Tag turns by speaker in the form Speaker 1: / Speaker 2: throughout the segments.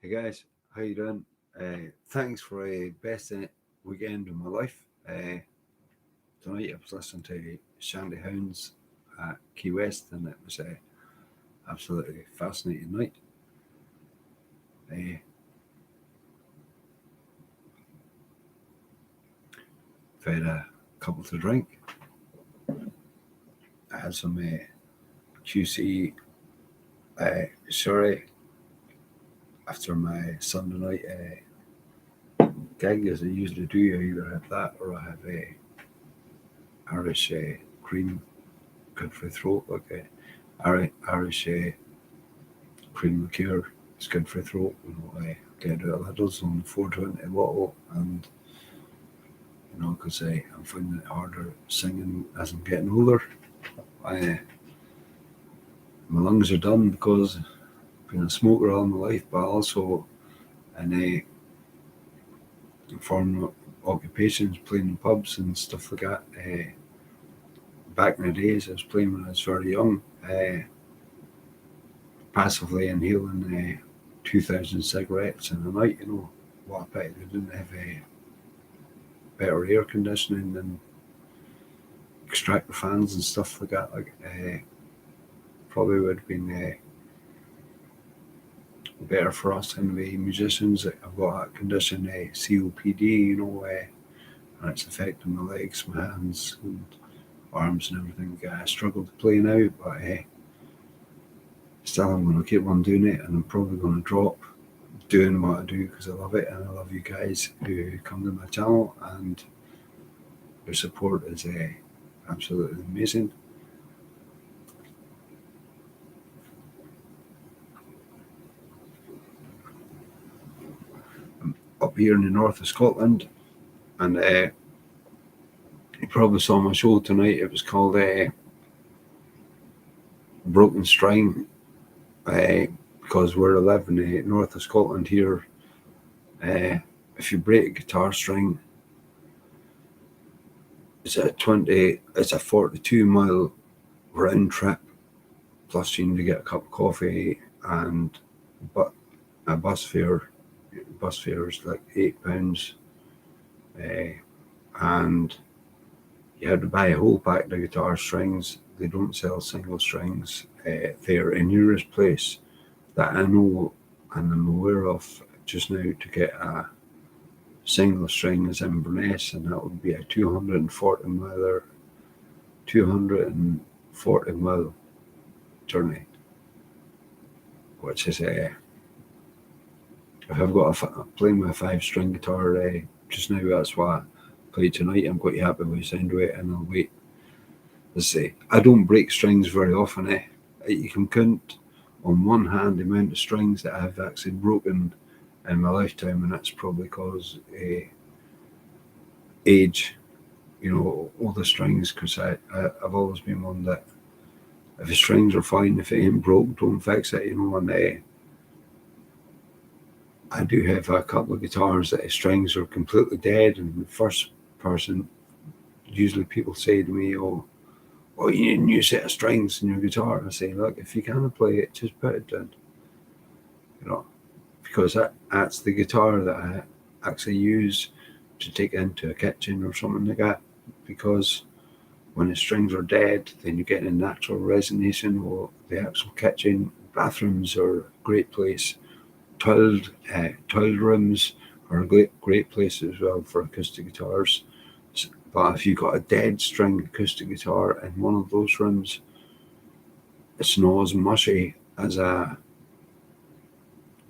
Speaker 1: Hey guys, how you doing? Thanks for a best weekend of my life. Tonight I was listening to Shandy Hounds at Key West, and it was a absolutely fascinating night. Uh, I had a couple to drink. I had some QC sherry after my Sunday night gig, as I usually do. I either have that or I have a Irish cream, good for the throat, like a Irish cream liqueur. It's good for the throat. I get out of Lidl's on the 420 bottle, and because I'm finding it harder singing as I'm getting older. I My lungs are done because I've been a smoker all my life, but also in a foreign occupations, playing in pubs and stuff like that. Back in the days, I was playing when I was very young, passively inhaling 2,000 cigarettes in a night. What a pity they didn't have a better air conditioning and extractor fans and stuff like that. Probably would have been better for us anyway, musicians. I've got a condition, COPD, and it's affecting my legs, my hands, and arms and everything. I struggle to play now, but still I'm going to keep on doing it, and I'm probably going to drop doing what I do because I love it, and I love you guys who come to my channel, and your support is absolutely amazing. I'm up here in the north of Scotland, and you probably saw my show tonight. It was called Broken String, because where I live in the north of Scotland here, if you break a guitar string, it's a 42-mile round trip, plus you need to get a cup of coffee, and but a bus fare. Bus fare is like £8, and you have to buy a whole pack of guitar strings. They don't sell single strings there. In nearest place that I know and I'm aware of just now to get a single string is Inverness, and that would be a 240-mile journey, which is if I've got playing with a 5-string guitar just now, that's what I play tonight. I'm quite happy with the sound of it, and I'll wait. Let's say I don't break strings very often. You can count on one hand the amount of strings that I've actually broken in my lifetime, and that's probably because age, all the strings, because I've always been one that if the strings are fine, if it ain't broke, don't fix it, and I do have a couple of guitars that the strings are completely dead, and the first person, usually people say to me, oh, you need a new set of strings in your guitar. I say, look, if you can't play it, just put it down, because that's the guitar that I actually use to take into a kitchen or something like that, because when the strings are dead, then you get a natural resonance, or the actual kitchen. Bathrooms are a great place. Tiled rooms are a great place as well for acoustic guitars. But if you've got a dead string acoustic guitar in one of those rooms, it's not as mushy as a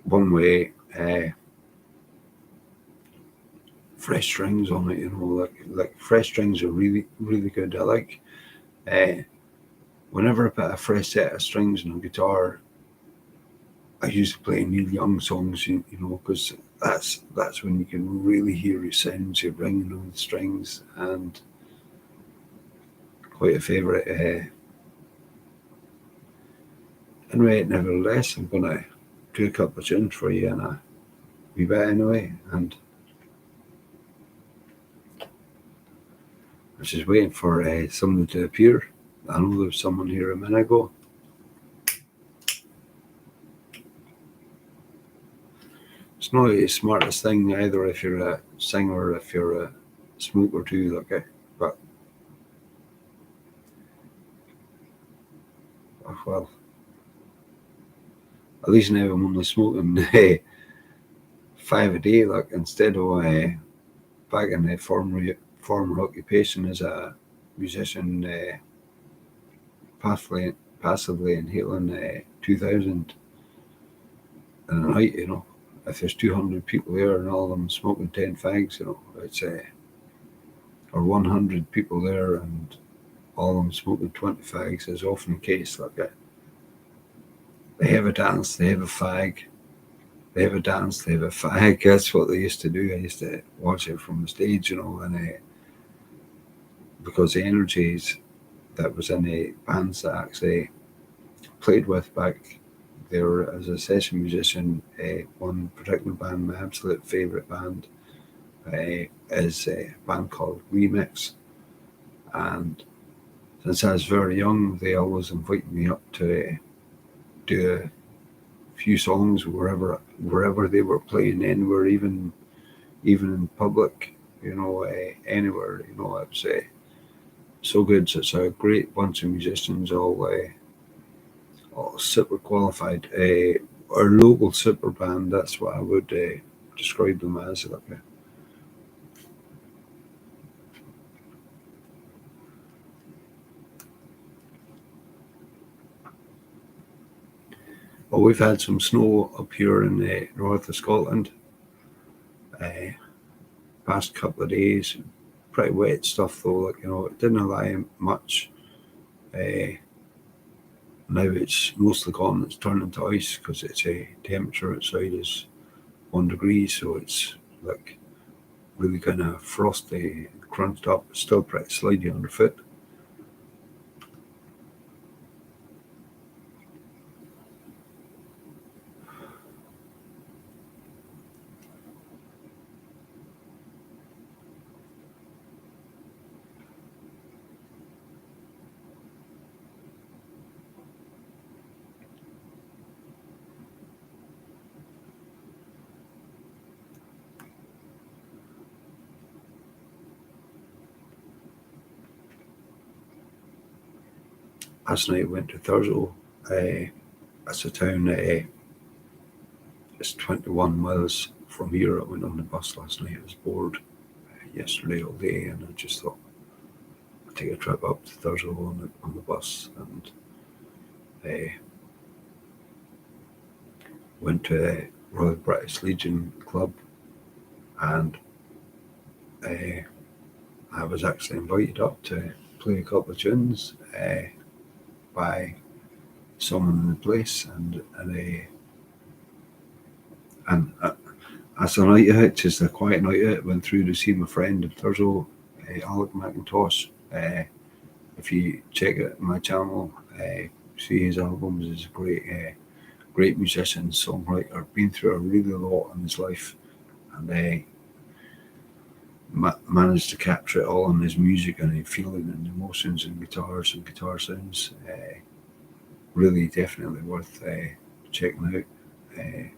Speaker 1: one-way fresh strings on it. Like fresh strings are really, really good. I like whenever I put a fresh set of strings on a guitar, I used to play Neil Young songs, because that's when you can really hear his sounds, you're ringing on the strings, and quite a favourite. Anyway, nevertheless, I'm going to do a couple of tunes for you in a wee bit anyway, and I was just waiting for someone to appear. I know there was someone here a minute ago. not the smartest thing either if you're a singer or if you're a smoker too, like, but well, at least now I'm only smoking 5 a day, like, instead of back in the former occupation as a musician, passively inhaling 2,000 in a night, if there's 200 people there and all of them smoking 10 fags, it's or 100 people there and all of them smoking 20 fags is often the case. Like, they have a dance, they have a fag, they have a dance, they have a fag. That's what they used to do. I used to watch it from the stage, and because the energies that was in the bands that actually played with back there as a session musician, one particular band, my absolute favourite band, is a band called Remix. And since I was very young, they always invited me up to do a few songs wherever they were playing, anywhere, even in public, anywhere. It was so good. So it's a great bunch of musicians, all super qualified. Our local super band, that's what I would describe them as. Like, well, we've had some snow up here in the north of Scotland. Past couple of days, pretty wet stuff though. Like, it didn't allow much. Now it's mostly gone. It's turning to ice because it's a temperature outside is 1 degree, so it's like really kind of frosty, crunched up. It's still pretty slidey underfoot. Last night I went to Thurso. That's a town. It's 21 miles from here. I went on the bus last night. I was bored yesterday all day, and I just thought I'd take a trip up to Thurso on the bus, and went to the Royal British Legion Club, and I was actually invited up to play a couple of tunes by someone in the place, and as a night out, just a quiet night out, went through to see my friend in Thurso, Alec McIntosh. If you check out my channel, see his albums. He's a great musician, songwriter. Been through a really lot in his life, and managed to capture it all in his music and his feeling and emotions and guitars and guitar sounds. Really, definitely worth checking out. And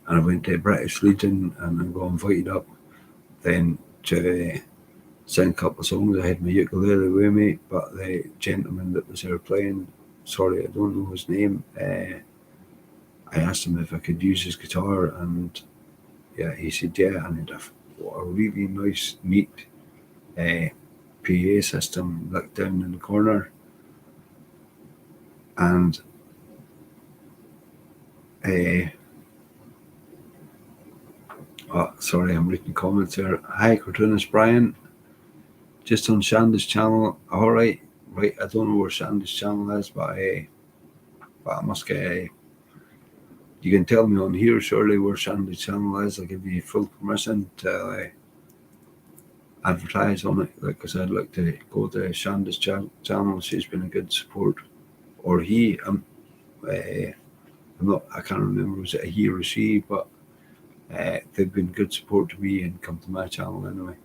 Speaker 1: I went to British Legion and I got invited up then to sing a couple of songs. I had my ukulele with me, but the gentleman that was there playing, sorry, I don't know his name, I asked him if I could use his guitar, and yeah, he said yeah, and it what a really nice, neat PA system, like down in the corner. And sorry, I'm reading comments here. Hi, cartoonist Brian, just on Shandy's channel. All right, I don't know where Shandy's channel is, but I must get. You can tell me on here, surely, where Shandy's channel is. I'll give you full permission to advertise on it, because I'd like to go to Shandy's channel. She's been a good support, or he. I can't remember, was it a he or a she, but they've been good support to me and come to my channel anyway.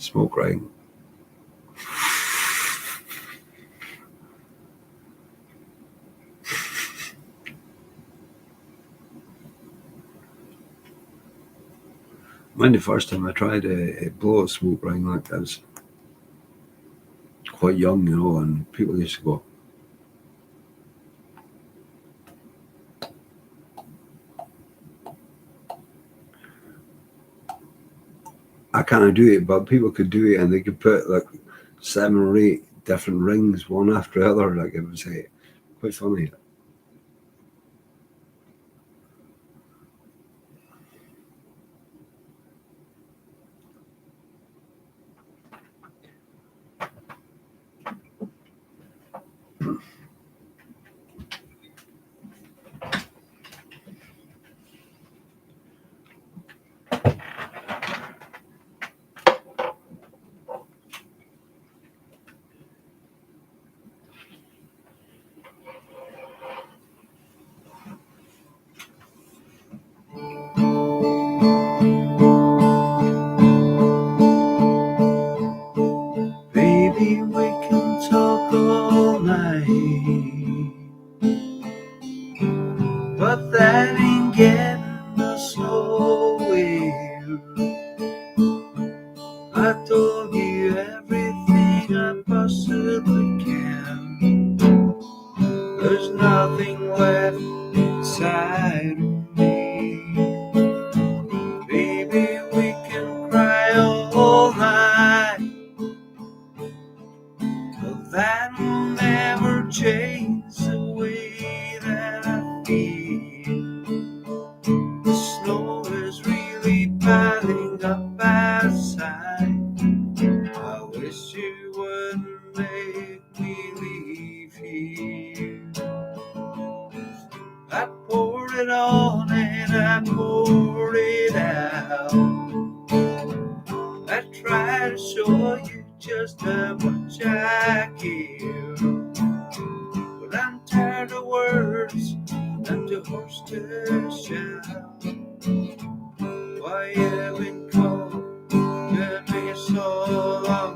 Speaker 1: smoke ring. When the first time I tried a blow a smoke ring like that, I was quite young, and people used to go, I can't do it, but people could do it, and they could put like 7 or 8 different rings, one after the other. Like, it was quite funny. Baby, we can talk all night, but that ain't getting us nowhere. I told you everything I possibly can. There's nothing left inside of me. Baby, we can cry all night, but that will never change the way that I feel. The snow is really piling up outside. I wish you wouldn't make me leave here. I poured it on and I poured it out. I try to show you just how much I care, but I'm tired of words and too hoarse to shout. Why you been calling me so long?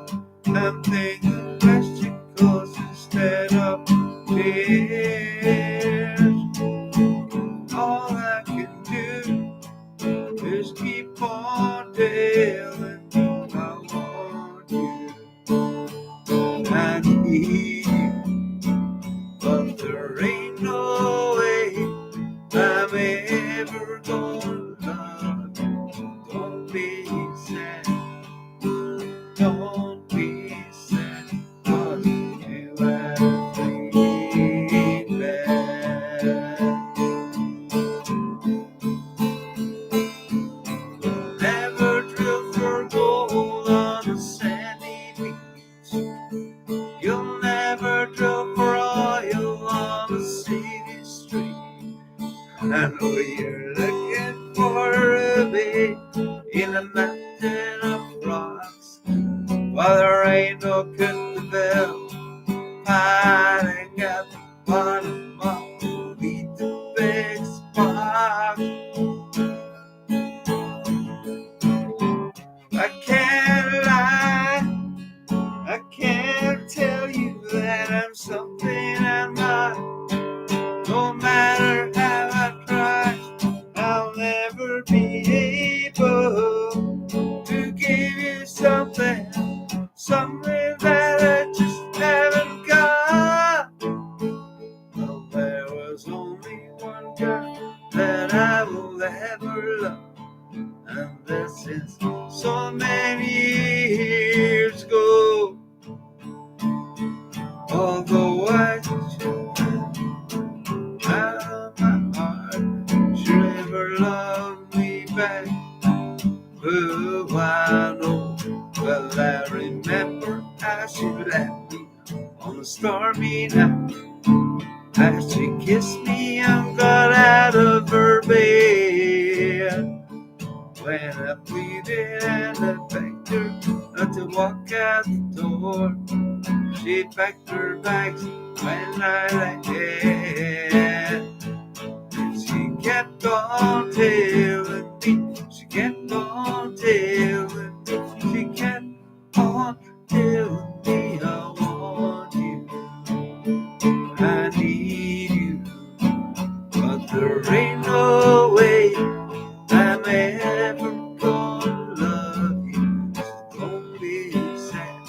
Speaker 1: I'm thinking vesicles instead of tears. All I can do is keep on telling you I want you. I need you, but there ain't no way I'm ever gonna love you. Don't be sad, don't be sad, 'cause you have been bad. Never drill for gold on a sandy beach. You'll never drill for oil on a city street. I know you're looking for a bay in a mountain of rocks, but there ain't no couldn't bell hiding at the bottom of the big spot. I can't lie, I can't tell you that I'm something I'm not. No matter how I try, I'll never be able to give you something that I just haven't got. Well, there was only one girl that I will ever love, and this is so many years ago. Although I took out of my heart, she never loved me back. Oh, I know. Well, I remember how she left me on a stormy night. How she kissed me and got out of her bed. When I pleaded and I begged her not to walk out the door, she packed her bags when I left. She kept on telling me, she kept on telling me, she kept There ain't no way I'm ever gonna love you. Don't be sad.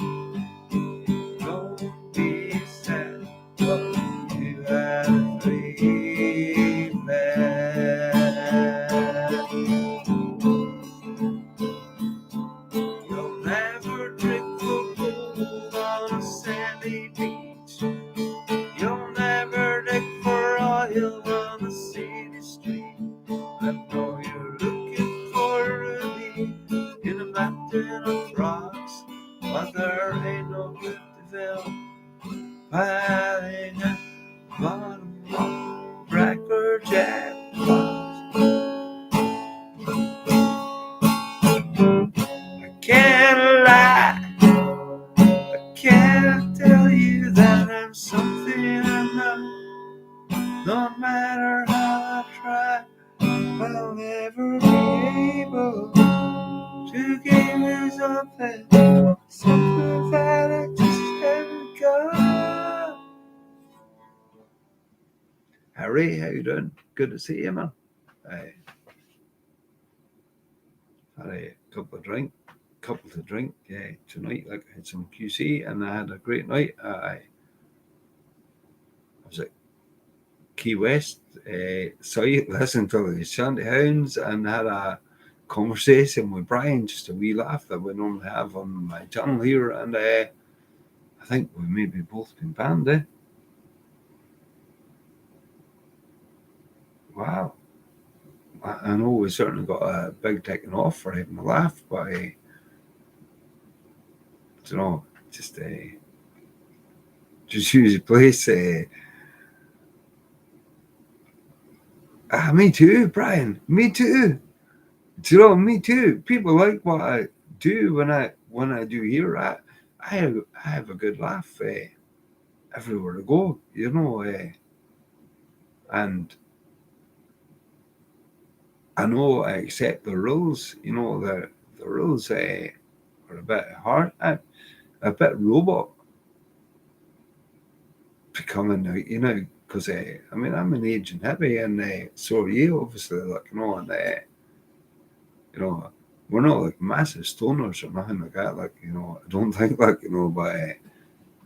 Speaker 1: Don't be sad. But you had a free man. You'll never drink the gold on a sandy beach. You'll never dig for oil on the city street. I know you're looking for a ruby in a mountain of rocks, but there ain't no good development piling at the bottom of Blackbird Jack box. I can't lie. I can't tell you that I'm something I'm not. No matter how I try, I'll never be able to give you something that I just haven't got. Harry, how you doing? Good to see you, man. I had a couple to drink tonight. Like I had some QC and I had a great night. I was at Key West, listened to the Shanty Hounds and had a conversation with Brian, just a wee laugh that we normally have on my channel here. And I think we maybe both been banned, eh? Wow. I know we certainly got a big taken off for having a laugh, but I don't know, just use a place. Me too, Brian. Me too. Do you know? Me too. People like what I do when I do here. I have a good laugh everywhere I go. You know, and I know I accept the rules. You know, the rules are a bit hard, a bit robot becoming. You know, because I mean I'm an aging hippie, and so are you, obviously. Like and you know, we're not like massive stoners or nothing like that. Like I don't think but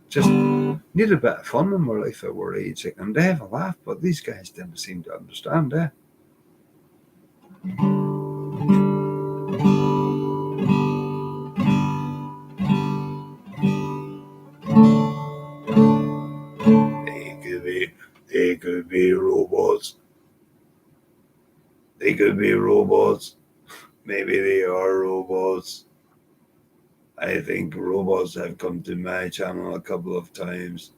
Speaker 1: just need a bit of fun in our life at our age, and they have a laugh. But these guys didn't seem to understand, eh? They could be robots. They could be robots. Maybe they are robots. I think robots have come to my channel a couple of times.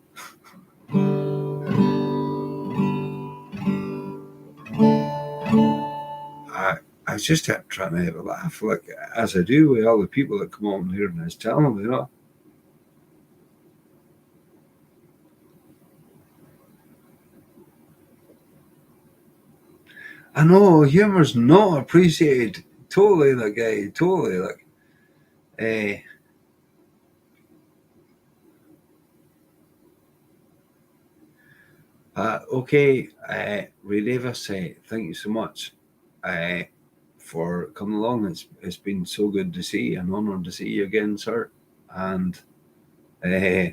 Speaker 1: I just kept trying to have a laugh, like as I do with all the people that come on here on this channel, I know humor's not appreciated. Totally, totally, okay, Ray Davis, thank you so much for coming along. It's been so good to see you, an honour to see you again, sir. And yeah.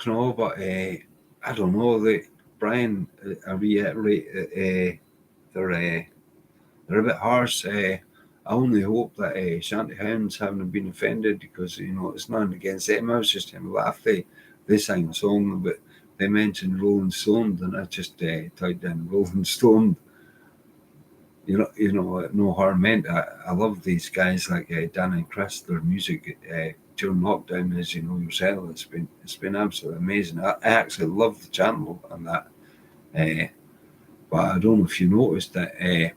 Speaker 1: No, but I don't know. Brian, I reiterate that they're a bit harsh. I only hope that Shanty Hounds haven't been offended because it's nothing against them. I was just having a laugh. They sang a song, but they mentioned Rolling Stone, and I just typed in Rolling Stone. No harm meant. I love these guys like Dan and Chris. Their music during lockdown, as you know yourself, it's been absolutely amazing. I actually love the channel and that. But I don't know if you noticed that there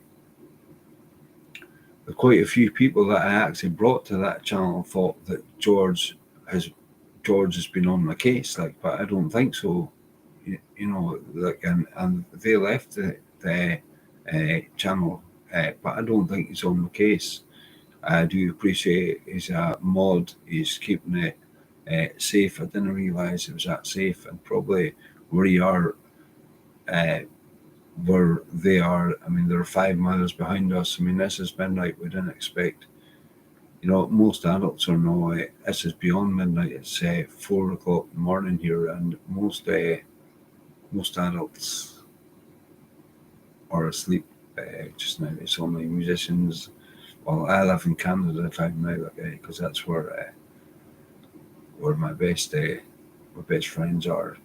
Speaker 1: are quite a few people that I actually brought to that channel thought that George has George has been on my case, like, but I don't think so. Like, and they left the channel, but I don't think he's on the case. I do appreciate he's a mod. He's keeping it safe. I didn't realise it was that safe, and probably where you are, uh, where they are. I mean, they're 5 miles behind us. I mean, this is midnight. We didn't expect. Most adults are now. This is beyond midnight. It's 4 o'clock in the morning here, and most adults are asleep just now. It's only musicians. Well, I live in Canada time now, because that's where my best friends are.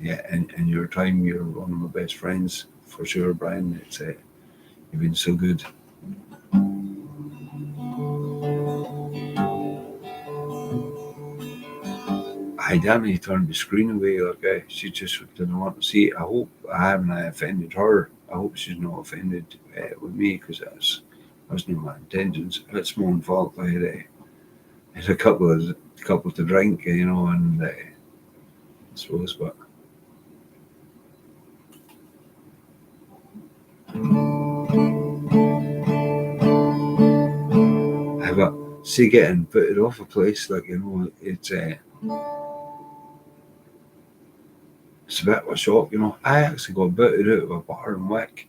Speaker 1: Yeah, in your time, you're one of my best friends for sure, Brian. You've been so good. I Danny turned the screen away. She just didn't want to see it. I hope I haven't offended her. I hope she's not offended with me, because that's not my intentions. It's my own fault. I had a couple to drink, and I suppose, but I got see getting booted off a place, it's a bit of a shock. I actually got booted out of a bar in Wick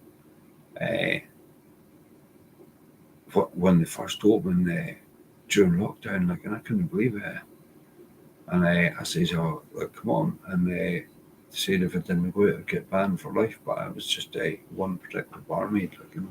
Speaker 1: uh, when they first opened during lockdown, and I couldn't believe it. And I says, "Oh, come on!" And they said if I didn't go out, I'd get banned for life. But I was just one particular barmaid, and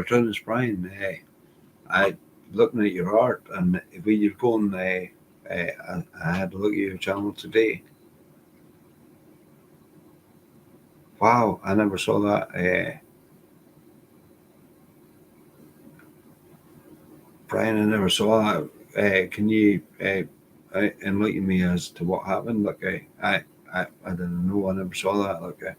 Speaker 1: Curtis Brian, I looking at your art, and when you're going, I had a look at your channel today. Wow, I never saw that. Brian, I never saw that. Can you enlighten me as to what happened? I didn't know. I never saw that.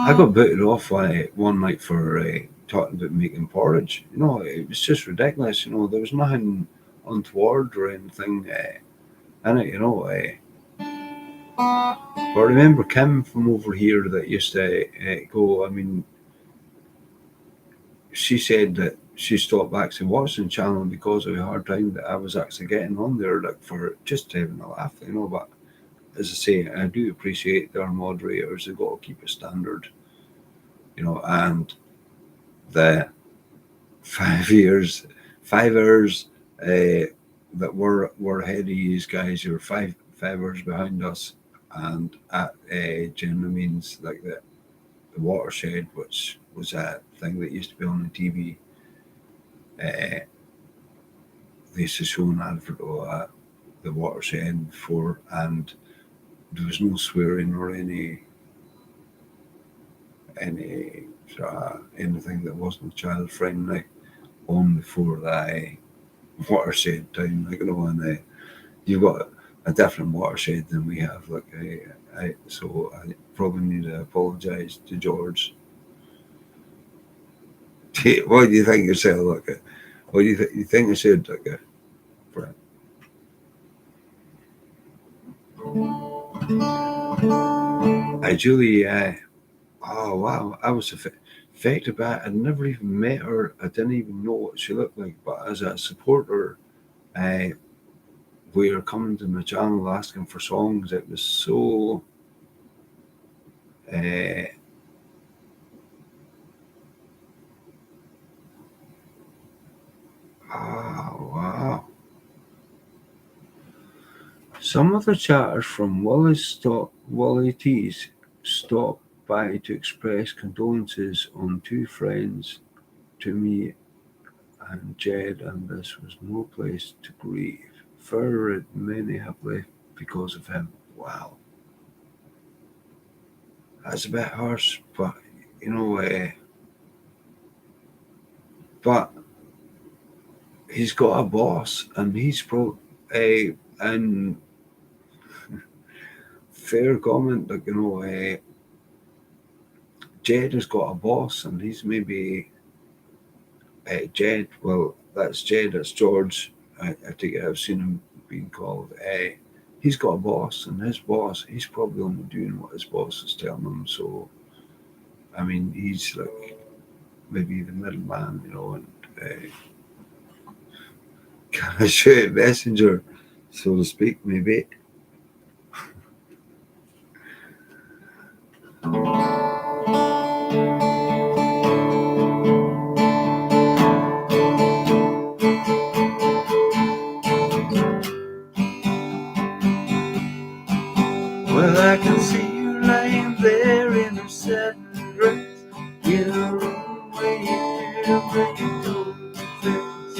Speaker 1: I got booted off one night for talking about making porridge. It was just ridiculous. There was nothing untoward or anything in it. But I remember Kim from over here that used to go. I mean, she said that she stopped actually watching the channel because of the hard time that I was actually getting on there, for just having a laugh. But as I say, I do appreciate their moderators. They've got to keep a standard. And the 5 hours that we're ahead of these guys. You're 5 hours behind us, and at generally means like the watershed, which was a thing that used to be on the TV. They used to show an advert of the watershed before, and there was no swearing or any anything that wasn't child friendly on before that watershed time. And you've got a different watershed than we have. So I probably need to apologise to George. What do you think yourself? What do you think I said? Julie. Oh wow, I was affected by it. I'd never even met her. I didn't even know what she looked like. But as a supporter, we were coming to my channel asking for songs. It was so. Oh wow. Some of the chatters from Willie T's stop by to express condolences on two friends to me and Jed, and this was no place to grieve. Further, many have left because of him. Wow, that's a bit harsh, but you know, but he's got a boss, and he's and fair comment, like Jed has got a boss, and he's maybe Jed. Well, that's Jed. That's George. I think I've seen him being called. He's got a boss, and his boss, he's probably only doing what his boss is telling him. So, I mean, he's like maybe the middleman, and kind of shit messenger, so to speak, maybe. Well, I can see you lying there in a satin dress, in a room where you do when you do things.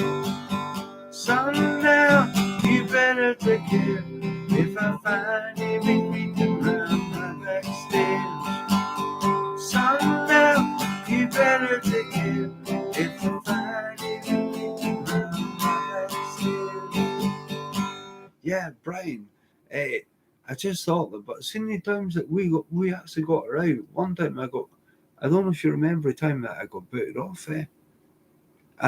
Speaker 1: Sundown, you better take care. If I find you beating around my backstage. Sundown, you better take care. If I find you beating around my backstage. Yeah, Brian. Hey, I just thought that, but so many times that we actually got her out. One time I don't know if you remember the time that I got booted off, and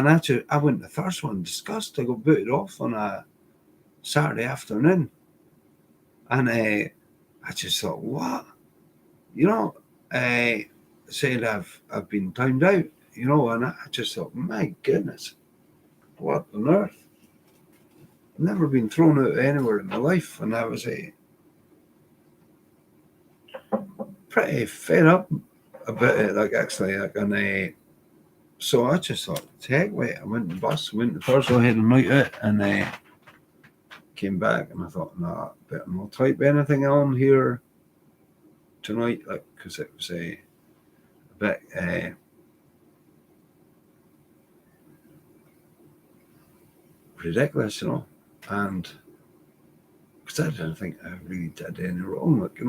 Speaker 1: actually I went the first one, disgust. I got booted off on a Saturday afternoon, and I just thought, what, said I've been timed out, and I just thought, my goodness, what on earth? I've never been thrown out anywhere in my life, and I was pretty fed up about it, like actually, like, and so I just thought, heck, wait, I went to the bus, went to Thursday, had a night out, and came back, and I thought, nah, better not type anything on here tonight, like, because it was a bit ridiculous, and because I didn't think I really did any wrong, like,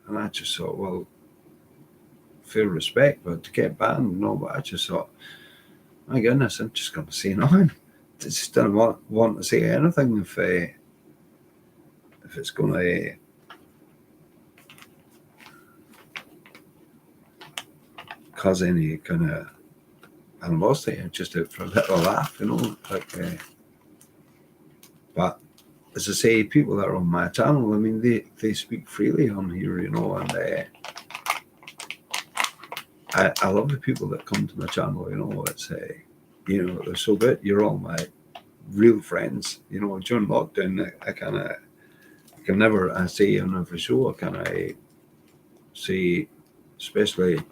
Speaker 1: and I just thought, well, fair respect, but to get banned, but I just thought, my goodness, I'm just going to say nothing. I just don't want to say anything if it's going to cause any kind of animosity. I'm just out for a little laugh, like. But as I say, people that are on my channel, I mean, they speak freely on here, and I love the people that come to my channel. It's they're so good. You're all my real friends. During lockdown, I can never. I say on every show, I kind of say, especially.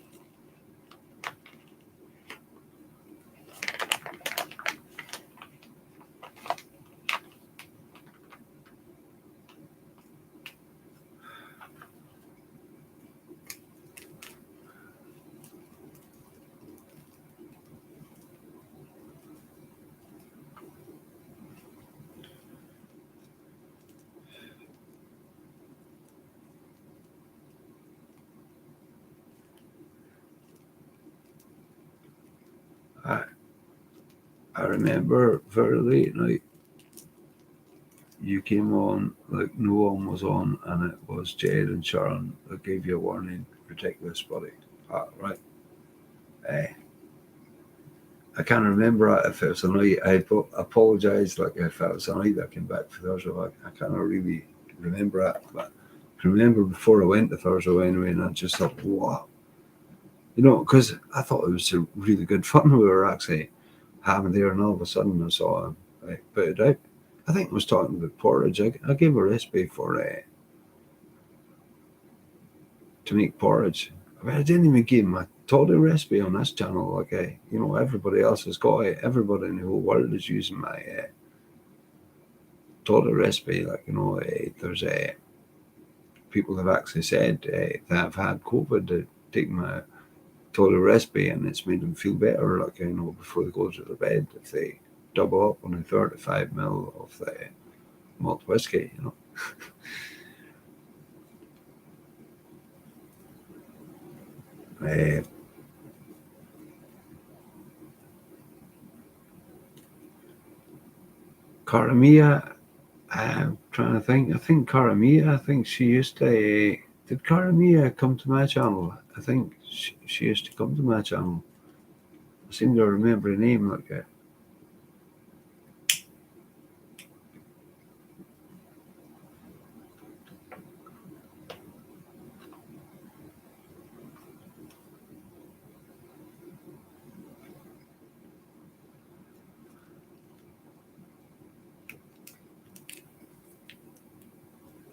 Speaker 1: I remember very late night. You came on, like no one was on, and it was Jed and Sharon that gave you a warning. Ridiculous, buddy. Right. I can't remember if it was a night. I apologise, like if it was a night that I came back for Thursday. I can't really remember it, but I remember before I went to Thursday anyway, and I just thought, wow. Because I thought it was a really good fun we were actually having there, and all of a sudden I saw him put it out. I think I was talking about porridge. I gave a recipe for to make porridge. I didn't even give him a total recipe on this channel. Like, everybody else has got it. Everybody in the whole world is using my total recipe. Like, there's people have actually said that have had COVID, taken my total respite, and it's made them feel better, like, before they go to their bed, if they double up on a 35 ml of the malt whiskey. Uh, Caramia, I'm trying to think. I think Caramia, I think she used to. Did Caramia come to my channel? I think she used to come to my channel. I seem to remember a name like that.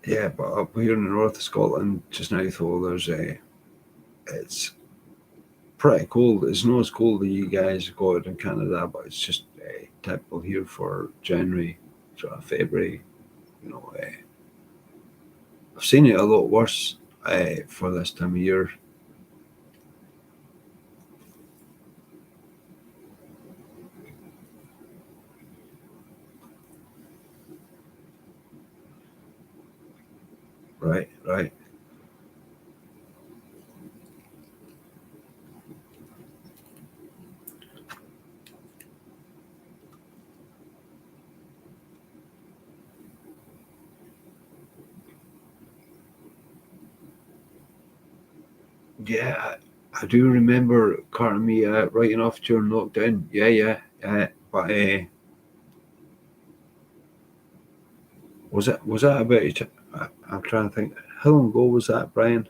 Speaker 1: Yeah, but up here in the north of Scotland just now, though, it's pretty cold. It's not as cold as you guys got in Canada, but it's just typical here for January, sort of February. I've seen it a lot worse for this time of year. Right, right. Yeah, I do remember Carmia writing off during lockdown. Yeah, yeah. But was that about it? I'm trying to think. How long ago was that, Brian?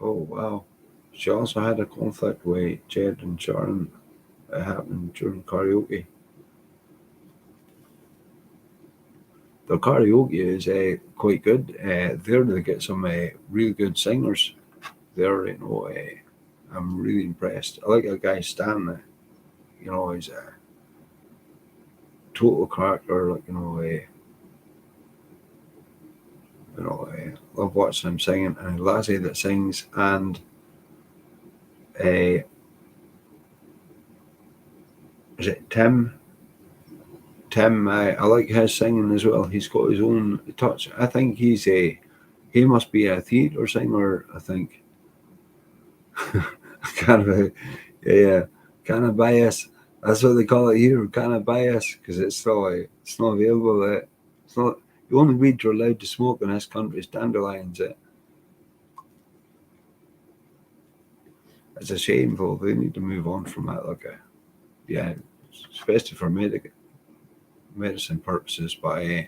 Speaker 1: Oh wow. She also had a conflict with Jed and Sharon. It happened during karaoke. The karaoke is quite good. There they get some really good singers. There, I'm really impressed. I like a guy Stan. He's a total character. Like love watching him singing. And Lassie that sings, and uh, is it Tim? Tim, I like his singing as well. He's got his own touch. I think he must be a theatre singer. I think kind of yeah, kind of bias. That's what they call it here, kind of bias, because it's not available. It's not the only weed you're allowed to smoke in this country is dandelions. It's a shame, though. They need to move on from that. Like, yeah, especially for medicine purposes. But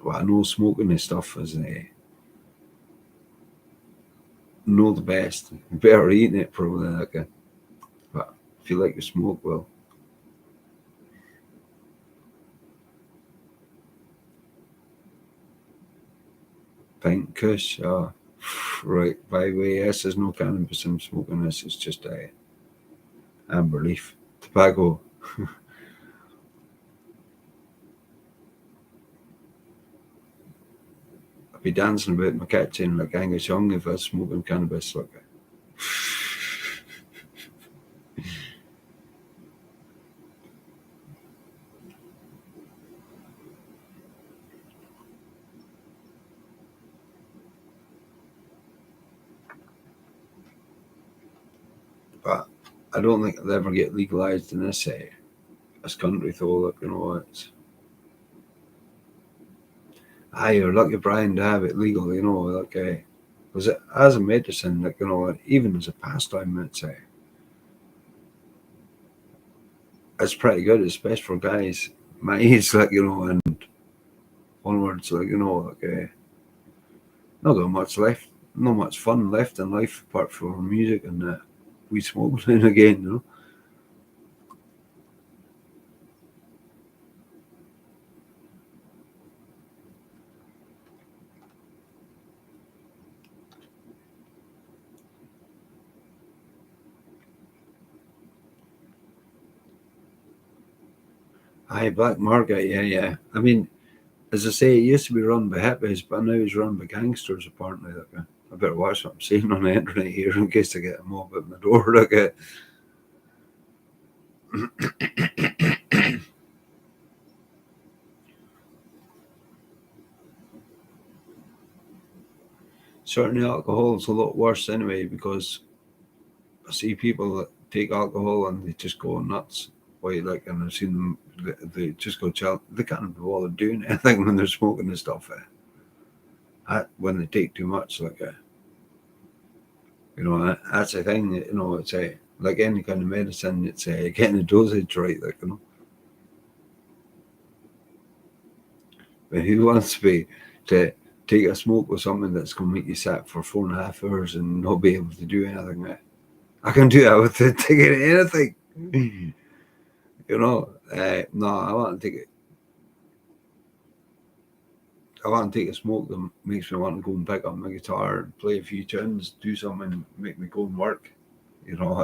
Speaker 1: well, I know smoking and stuff is no the best. Better eating it probably. Like, but if you like to smoke, well, pint kush. Right. By the way, this is no cannabis I'm smoking. This is just a amber leaf tobacco. I'd be dancing about my kitchen like Angus Young if I was smoking cannabis. Like, but I don't think it'll ever get legalized in this country. Though, like, it's you're lucky, Brian, to have it legal. Like, was it as a medicine, like, even as a pastime, it's it's pretty good, especially for guys my age, like, and onwards, like, not got much left, not much fun left in life apart from music and we smoke now and again. Aye, Black Market, yeah, yeah. I mean, as I say, it used to be run by hippies, but now it's run by gangsters, apparently. Like, I better watch what I'm saying on the internet here in case I get a mob at my door. Like, certainly alcohol is a lot worse anyway because I see people that take alcohol and they just go nuts. Why, like, and I've seen them, they just go chill. They can't bother doing anything when they're smoking and stuff. When they take too much, like, that's the thing. It's like any kind of medicine. It's getting the dosage right. Like, but who wants to take a smoke with something that's going to make you sit for 4.5 hours and not be able to do anything? I can do that with taking anything. No, I want to take it. I want to take a smoke that makes me want to go and pick up my guitar and play a few tunes, do something, make me go and work. You know,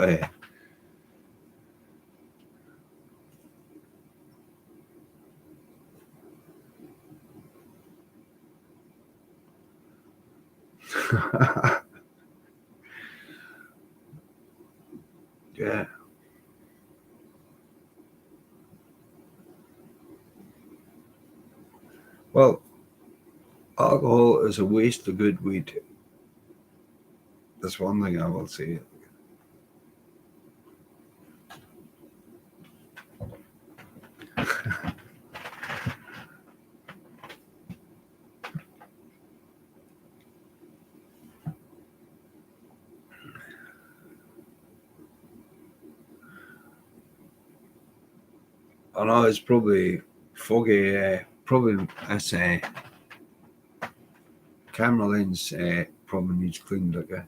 Speaker 1: yeah. Well, alcohol is a waste of good weed. That's one thing I will say. I know it's probably foggy. Probably that's camera lens. Probably needs cleaned. Like,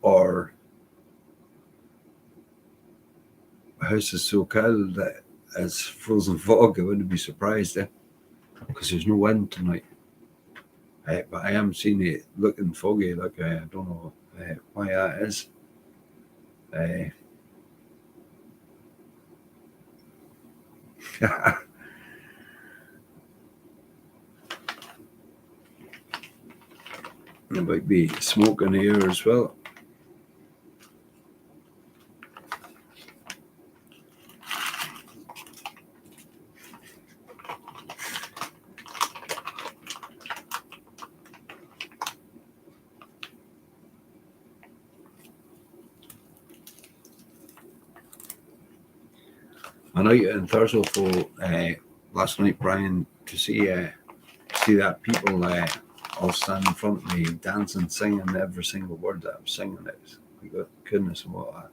Speaker 1: or the house is so cold that it's frozen fog. I wouldn't be surprised because there's no wind tonight. But I am seeing it looking foggy. Like, I don't know why that is. Uh, it might be smoke in the air as well. I know you in Thurso last night, Brian, to see that people all stand in front of me dancing, singing every single word that I was singing. It was like, goodness, what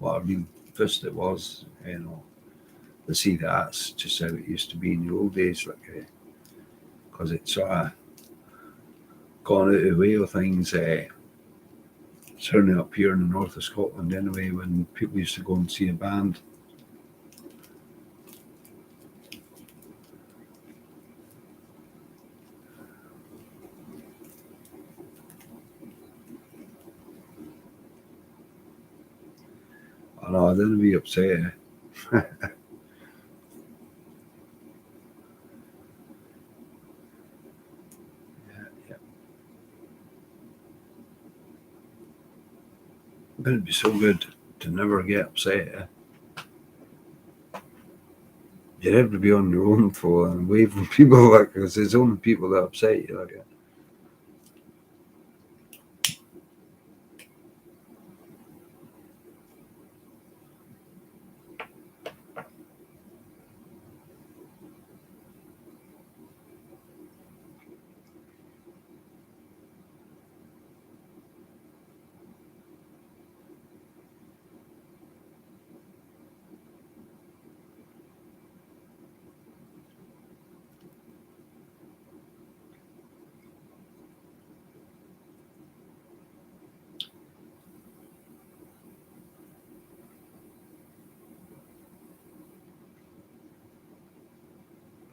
Speaker 1: a real twist it was. To see that's just how it used to be in the old days, like, because it's sort of gone out of the way of things. Certainly up here in the north of Scotland, anyway, when people used to go and see a band. I know I didn't be upset. Yeah. But it'd be so good to never get upset. You'd have to be on your own for and away from people like because there's only people that upset you. Like,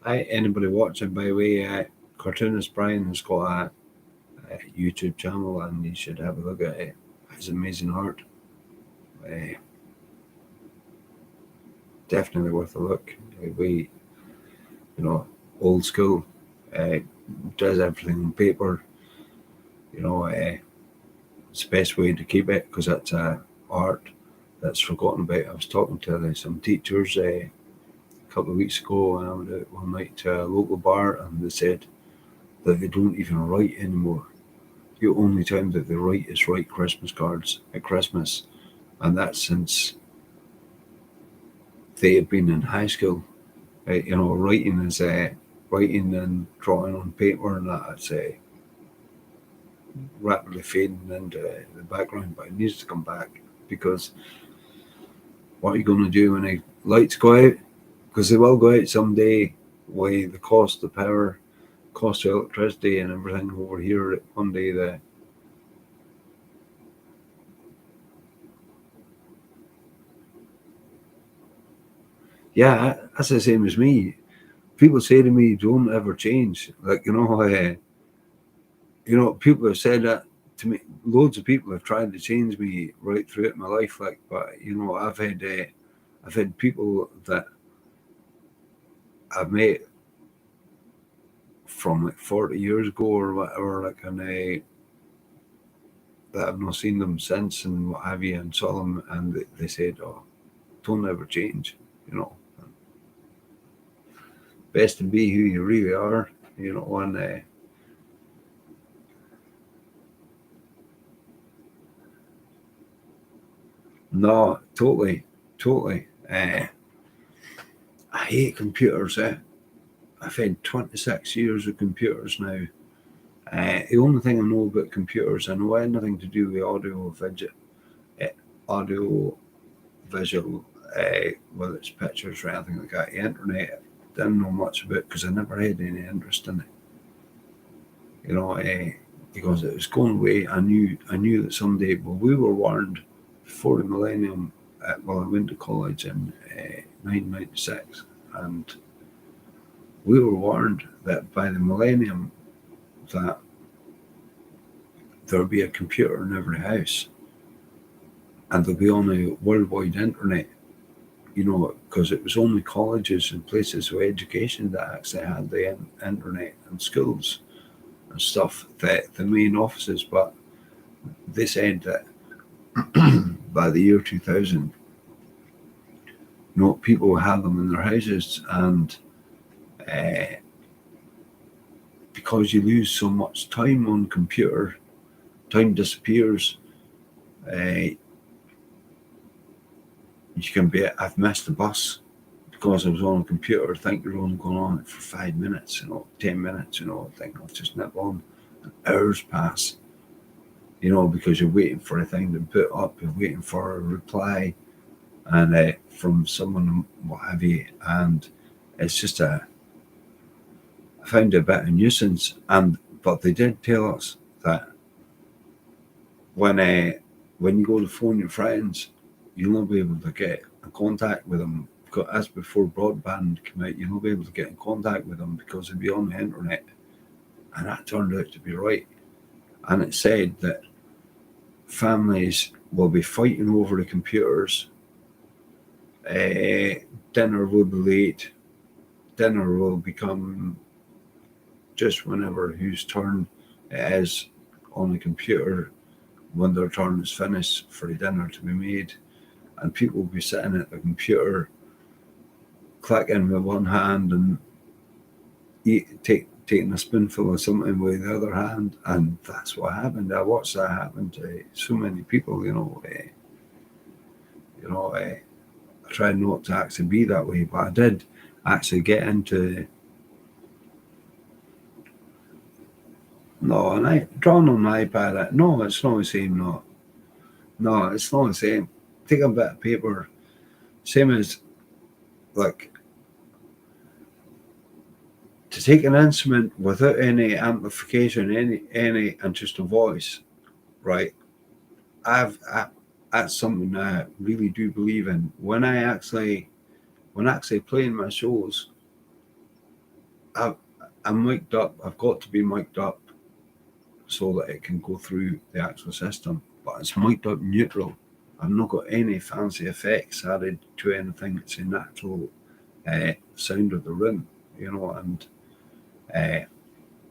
Speaker 1: Anybody watching, by the way, cartoonist Brian has got a YouTube channel, and you should have a look at it. His amazing art. Uh, Definitely worth a look. We, you know, old school. Uh, does everything on paper. You know, it's the best way to keep it because that's art that's forgotten about. I was talking to some teachers a couple of weeks ago, and I went out one night to a local bar, and they said that they don't even write anymore. The only time that they write Christmas cards at Christmas, and that's since they have been in high school. Writing is writing and drawing on paper, and that's rapidly fading into the background, but it needs to come back because what are you going to do when the lights go out? Because they will go out someday. With the cost of power, cost of electricity, and everything over here, one day yeah, that's the same as me. People say to me, "Don't ever change." Like people have said that to me. Loads of people have tried to change me right throughout my life. Like, but I've had people that I've met from like 40 years ago or whatever, like, and that I've not seen them since and what have you, and saw them, and they said, "Oh, don't ever change." You know, best to be who you really are. And no, totally, totally. I hate computers. I've had 26 years of computers now. The only thing I know about computers, I know anything to do with uh, audio, visual, whether it's pictures or anything like that. The internet, didn't know much about because I never had any interest in it. You know, because it was going away. I knew that someday. Well, we were warned before the millennium. Well, I went to college in 1996, and we were warned that by the millennium that there'll be a computer in every house, and they'll be on a worldwide internet. Because it was only colleges and places of education that actually had the internet and schools and stuff, the main offices. But they said that by the year 2000, people had them in their houses, and uh, because you lose so much time on computer, time disappears. Uh, you can be, I've missed the bus because I was on a computer. I think you're only going on it for 5 minutes, 10 minutes, I think I'll just nip on. Hours pass, because you're waiting for a thing to put up, you're waiting for a reply, and from someone, what have you, and it's just I found it a bit of a nuisance. But they did tell us that when uh, when you go to phone your friends, you'll not be able to get in contact with them. As before broadband came out, you'll not be able to get in contact with them because they'll be on the internet. And that turned out to be right. And it said that families will be fighting over the computers. Dinner will be late. Dinner will become just whenever whose turn it is on the computer when their turn is finished for the dinner to be made. And people will be sitting at the computer clicking with one hand and taking a spoonful of something with the other hand. And that's what happened. I watched that happen to so many people, I tried not to actually be that way, but I did actually get into no, and I drawn on my iPad. No, it's not the same. No, it's not the same. Take a bit of paper, same as like to take an instrument without any amplification, any and just a voice, right? I that's something I really do believe in. When actually playing my shows, I'm mic'd up. I've got to be mic'd up so that it can go through the actual system. But it's mic'd up neutral. I've not got any fancy effects added to anything. It's a natural sound of the room, and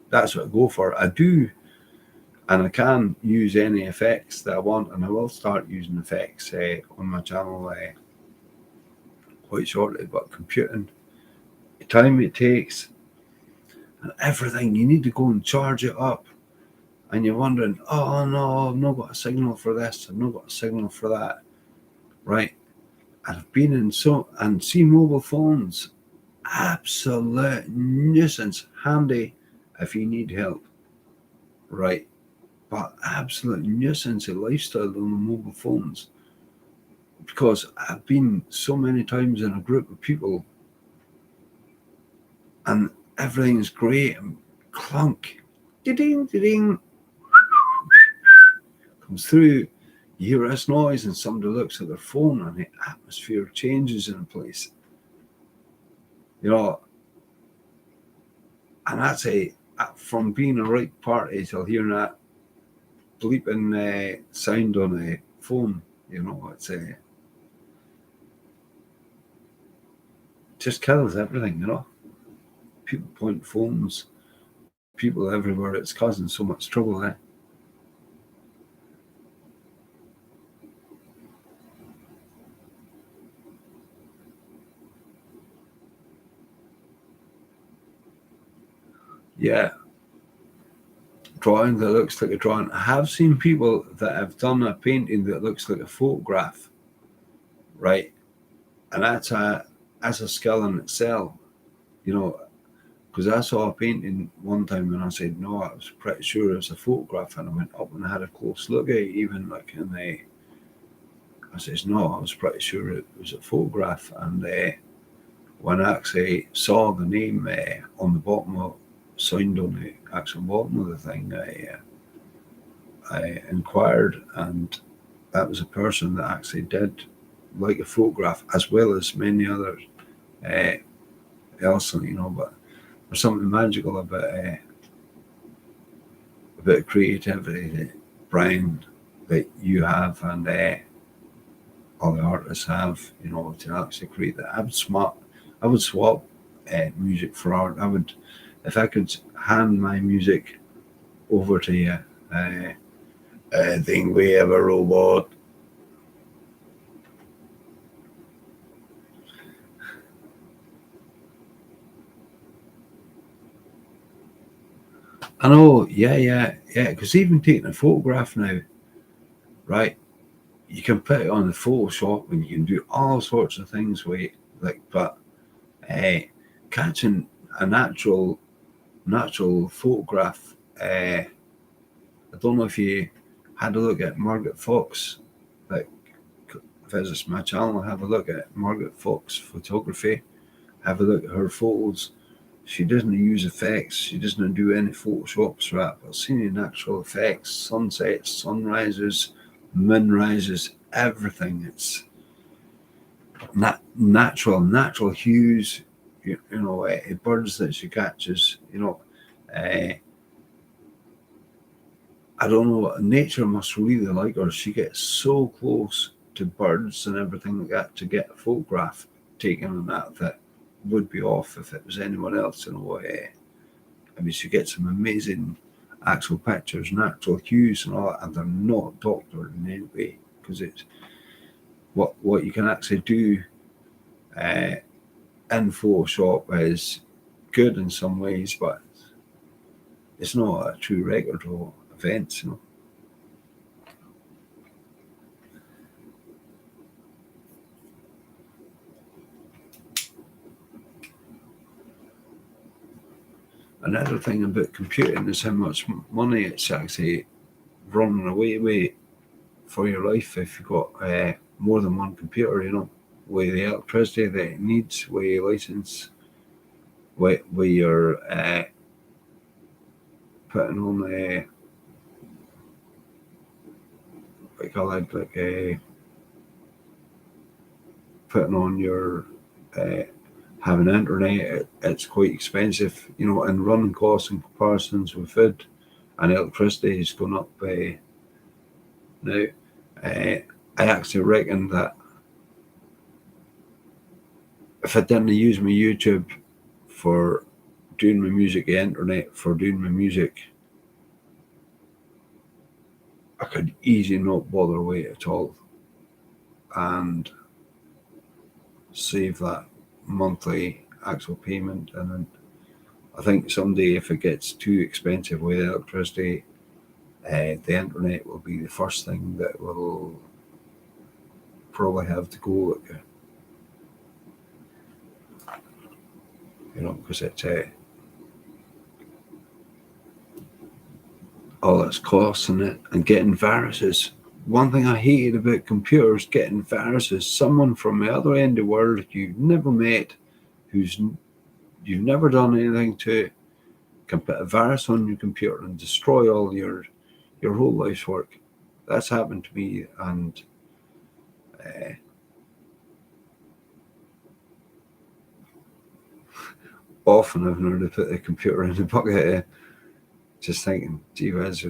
Speaker 1: that's what I go for. I do, and I can use any effects that I want, and I will start using effects on my channel quite shortly. But computing, the time it takes, and everything, you need to go and charge it up. And you're wondering, oh no, I've not got a signal for this, I've not got a signal for that, right? And I've been in and see mobile phones, absolute nuisance, handy if you need help, right? But absolute nuisance of lifestyle on the mobile phones, because I've been so many times in a group of people and everything's great and clunk, ding, ding, comes through. You hear this noise and somebody looks at their phone and the atmosphere changes in a place. And that's from being a right party till hearing that bleeping sound on a phone, it's just kills everything, People point phones, people everywhere, it's causing so much trouble, Yeah. Drawing that looks like a drawing. I have seen people that have done a painting that looks like a photograph, right? And that's a skill in itself, because I saw a painting one time and I said, no, I was pretty sure it was a photograph. And I went up and I had a close look at it, even like I says, no, I was pretty sure it was a photograph. And when I actually saw the name on the bottom signed on the actual bottom of the thing, I inquired, and that was a person that actually did like a photograph as well as many others else, but there's something magical about a bit of creativity that Brian, that you have, and all the artists have, to actually create that. I would swap music for art. I would, if I could hand my music over to you. I think we have a robot. I know, yeah. Because even taking a photograph now, right? You can put it on the Photoshop and you can do all sorts of things with it. But uh, catching a natural photograph. I don't know if you had a look at Margaret Fox. Like, visits my channel, have a look at Margaret Fox photography. Have a look at her photos. She doesn't use effects. She doesn't do any Photoshops for that. But seeing the natural effects, sunsets, sunrises, moonrises, everything. It's natural hues. Birds that she catches. Uh, I don't know what nature must really like her. She gets so close to birds and everything like that to get a photograph taken on that would be off if it was anyone else. I mean, she gets some amazing actual pictures, natural hues and all that, and they're not doctored in any way, because it's what you can actually do in Photoshop is good in some ways, but it's not a true record of events, Another thing about computing is how much money it's actually running away with for your life if you've got more than one computer, with the electricity that it needs, with your license, with your putting on what you call it, putting on your having internet, it's quite expensive, and running costs and comparisons with food and electricity is going up now. I actually reckon that if I didn't use my YouTube for doing my music, the internet for doing my music, I could easily not bother away at all and save that monthly actual payment. And then I think someday, if it gets too expensive with electricity, the internet will be the first thing that will probably have to go, because it's all its costs in it and getting viruses. One thing I hated about computers, getting viruses. Someone from the other end of the world you've never met, you've never done anything to, can put a virus on your computer and destroy all your whole life's work. That's happened to me, and often I've known to put the computer in the bucket, just thinking, gee whiz,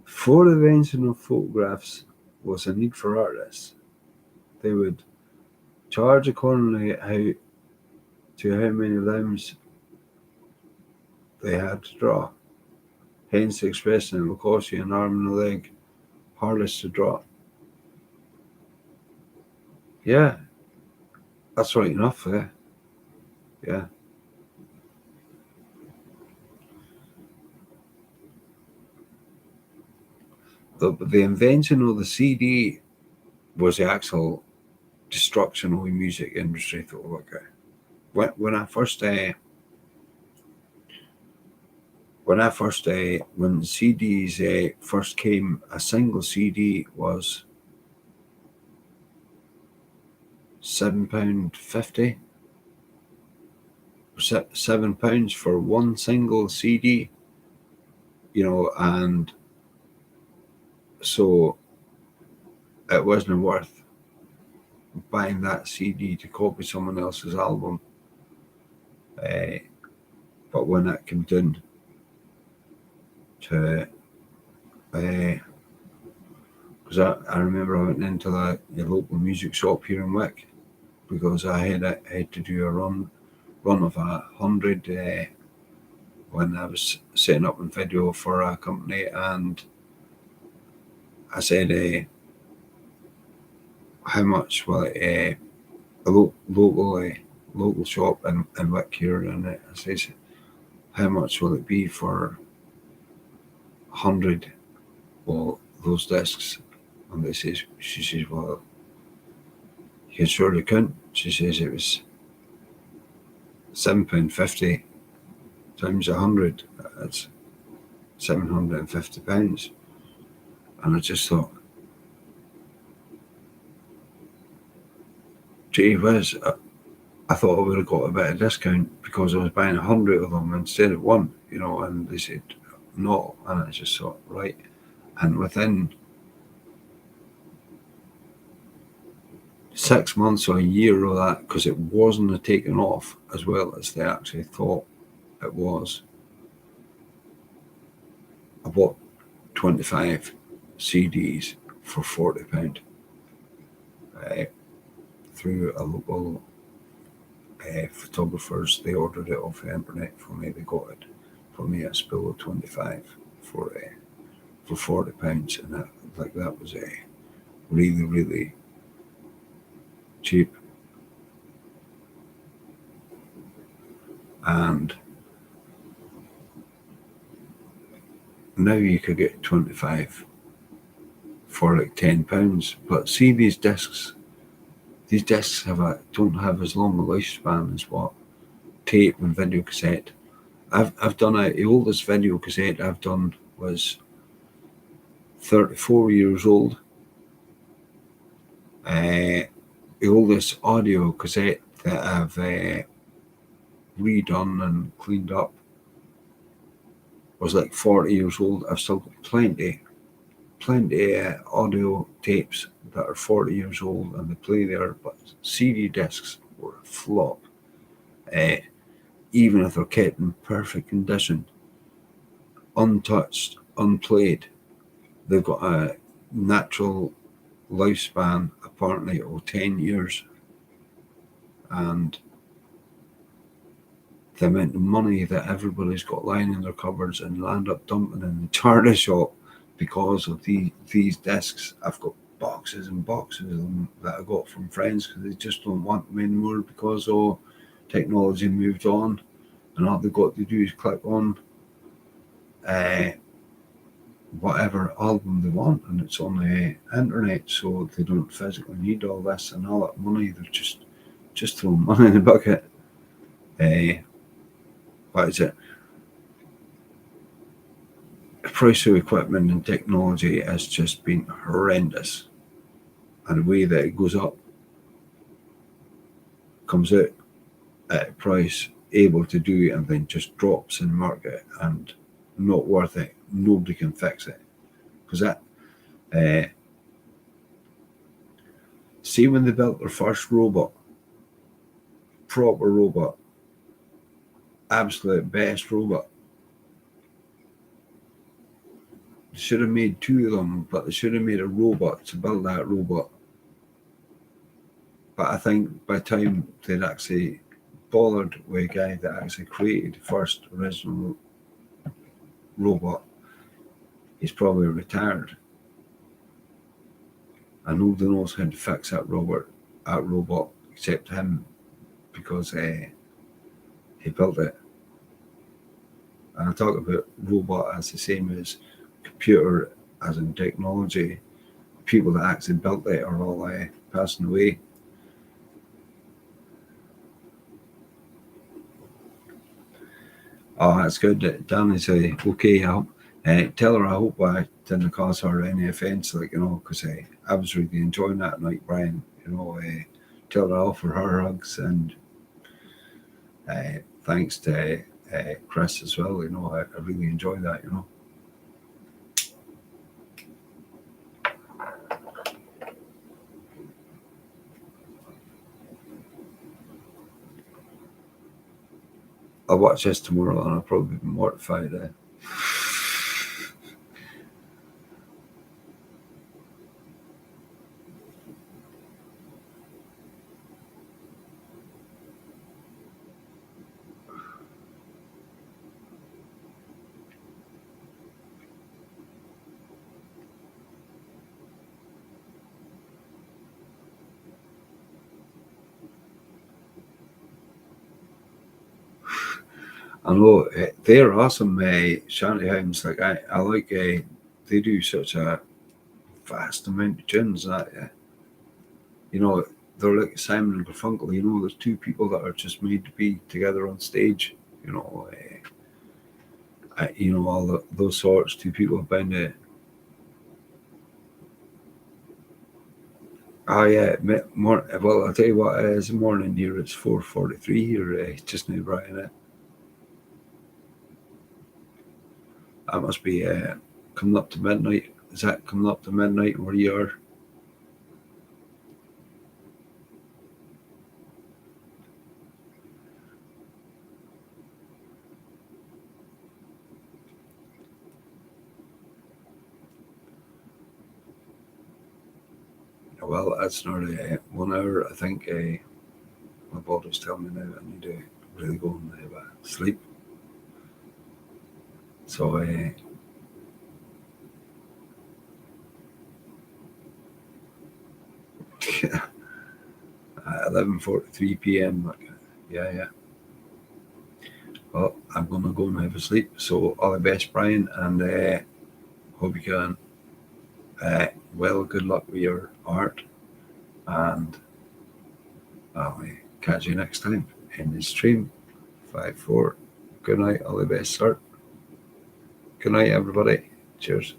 Speaker 1: Before the invention of photographs was a need for artists. They would charge accordingly to how many limbs they had to draw. Hence the expression, it will cost you an arm and a leg, hardest to draw. Yeah, that's right enough, yeah. The invention of the CD was the actual destruction of the music industry. When CDs first came, a single CD was £7.50, £7 for one single CD, and so it wasn't worth buying that CD to copy someone else's album. But when that came down to, because I remember I went into the local music shop here in Wick, because I had to do a run of 100 when I was setting up in video for a company, and I said, how much will a local shop in Wick here, and I says, how much will it be for 100 those discs? And she says, well, you can surely count. She says it was £7.50 times 100. That's £750. And I just thought, gee whiz, I thought I would have got a bit of discount because I was buying 100 of them instead of one, and they said no. And I just thought, right. And within 6 months or a year of that, because it wasn't taken off as well as they actually thought it was, I bought 25 CDs for £40 through a local photographers. They ordered it off the internet for me. They got it for me, a spill of 25 for £40, and that was really, really cheap. And now you could get 25 for like £10. But see, these discs don't have as long a lifespan as what tape and video cassette. I've done the oldest video cassette I've done was 34 years old. The oldest audio cassette that I've redone and cleaned up was like 40 years old. I've still got plenty audio tapes that are 40 years old and they play there, but CD discs were a flop. Even if they're kept in perfect condition, untouched, unplayed, they've got a natural lifespan apparently of 10 years. And the amount of money that everybody's got lying in their cupboards and land up dumping in the charity shop because of these discs. I've got boxes and boxes of them that I got from friends because they just don't want them anymore because technology moved on, and all they've got to do is click on whatever album they want, and it's on the internet, so they don't physically need all this and all that money. They're just throwing money in the bucket. What is it? The price of equipment and technology has just been horrendous, and the way that it goes up, comes out at a price able to do it, and then just drops in the market and not worth it. Nobody can fix it because that. See, when they built their first robot, proper robot, absolute best robot. They should have made two of them, but they should have made a robot to build that robot. But I think by the time they'd actually bothered with a guy that actually created the first original robot, he's probably retired. And nobody knows how to fix that robot except him, because he built it. And I talk about robot as the same as computer, as in technology. People that actually built it are all passing away. Oh, that's good. Danny say, okay, tell her I hope I didn't cause her any offence, because I was really enjoying that night, Brian. Tell her I offer her hugs, and thanks to Chris as well. I really enjoy that. I'll watch this tomorrow and I'll probably be mortified. I know they're awesome shanty homes. Like I like they do such a vast amount of tunes that they're like Simon and Garfunkel. There's two people that are just made to be together on stage. All those sorts. Two people have been. Yeah. Well, I'll tell you what. It's morning here. It's 4:43 here. Just now, Brian. That must be coming up to midnight. Is that coming up to midnight where you are? Well, that's not 1 hour. I think my body's telling me now I need to really go and have a sleep. So 11:43 p.m. Yeah. Well, I'm gonna go and have a sleep. So all the best, Brian, and hope you can. Good luck with your art, and I'll catch you next time in the stream. 5-4. Good night. All the best, sir. Good night, everybody. Cheers.